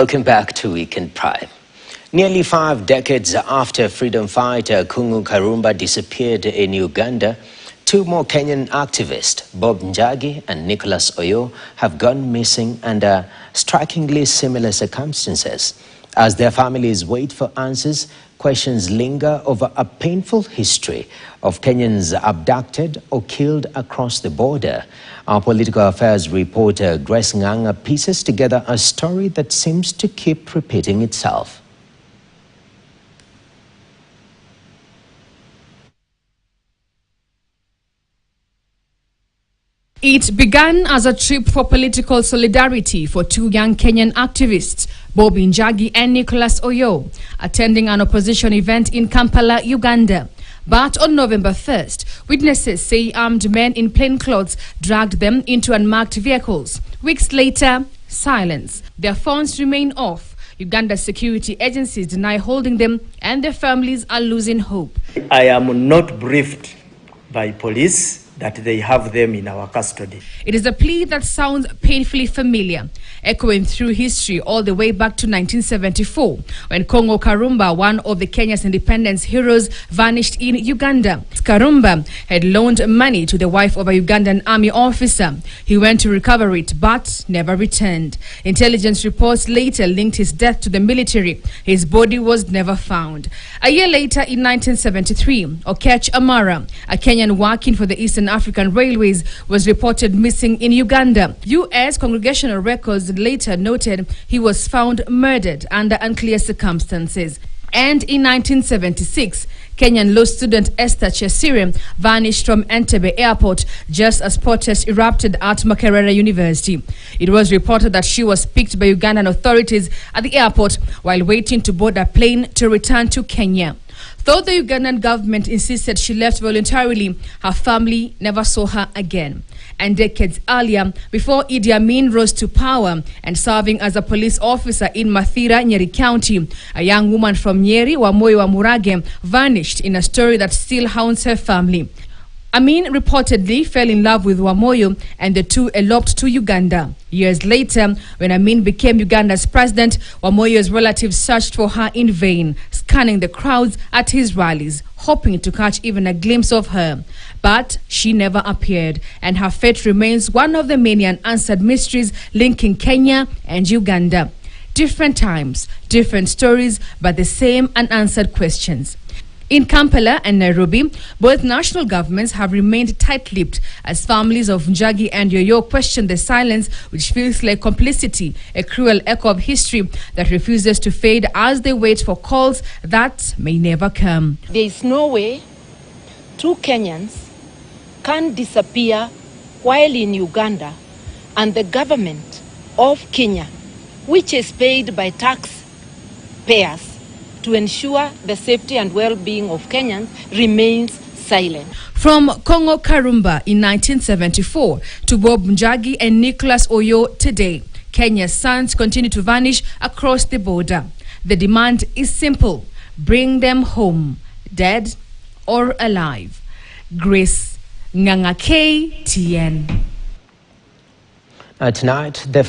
Welcome back to Weekend Prime. Nearly 5 decades after freedom fighter Kungu Karumba disappeared in Uganda, 2 more Kenyan activists, Bob Njagi and Nicholas Oyo, have gone missing under strikingly similar circumstances. As their families wait for answers, questions linger over a painful history of Kenyans abducted or killed across the border. Our political affairs reporter Grace Nganga pieces together a story that seems to keep repeating itself. It began as a trip for political solidarity for 2 young Kenyan activists, Bob Njagi and Nicholas Oyo, attending an opposition event in Kampala, Uganda. But on November 1st, witnesses say armed men in plainclothes dragged them into unmarked vehicles. Weeks later, silence. Their phones remain off. Uganda's security agencies deny holding them, and their families are losing hope. I am not briefed by police that they have them in our custody. It is a plea that sounds painfully familiar, echoing through history all the way back to 1974, when Kungu Karumba, one of the Kenya's independence heroes, vanished in Uganda. Karumba had loaned money to the wife of a Ugandan army officer. He went to recover it, but never returned. Intelligence reports later linked his death to the military. His body was never found. A year later, in 1973, Okech Amara, a Kenyan working for the Eastern African Railways, was reported missing in Uganda. U.S. congregational records later noted he was found murdered under unclear circumstances. And in 1976, Kenyan law student Esther Chesire vanished from Entebbe Airport just as protests erupted at Makerere University. It was reported that she was picked by Ugandan authorities at the airport while waiting to board a plane to return to Kenya. Though the Ugandan government insisted she left voluntarily, her family never saw her again. And decades earlier, before Idi Amin rose to power and serving as a police officer in Mathira, Nyeri County, a young woman from Nyeri, Wamoyo Wamurage, vanished in a story that still haunts her family. Amin reportedly fell in love with Wamoyo and the two eloped to Uganda. Years later, when Amin became Uganda's president, Wamoyo's relatives searched for her in vain, scanning the crowds at his rallies, hoping to catch even a glimpse of her. But she never appeared, and her fate remains one of the many unanswered mysteries linking Kenya and Uganda. Different times, different stories, but the same unanswered questions. In Kampala and Nairobi, both national governments have remained tight-lipped as families of Njagi and Oyo question the silence, which feels like complicity, a cruel echo of history that refuses to fade as they wait for calls that may never come. There is no way 2 Kenyans can disappear while in Uganda, and the government of Kenya, which is paid by taxpayers to ensure the safety and well-being of Kenyans, remains silent. From Kungu Karumba in 1974 to Bob Njagi and Nicholas Oyo today, Kenya's sons continue to vanish across the border. The demand is simple: bring them home, dead or alive. Grace Nganga, KTN. Tonight, the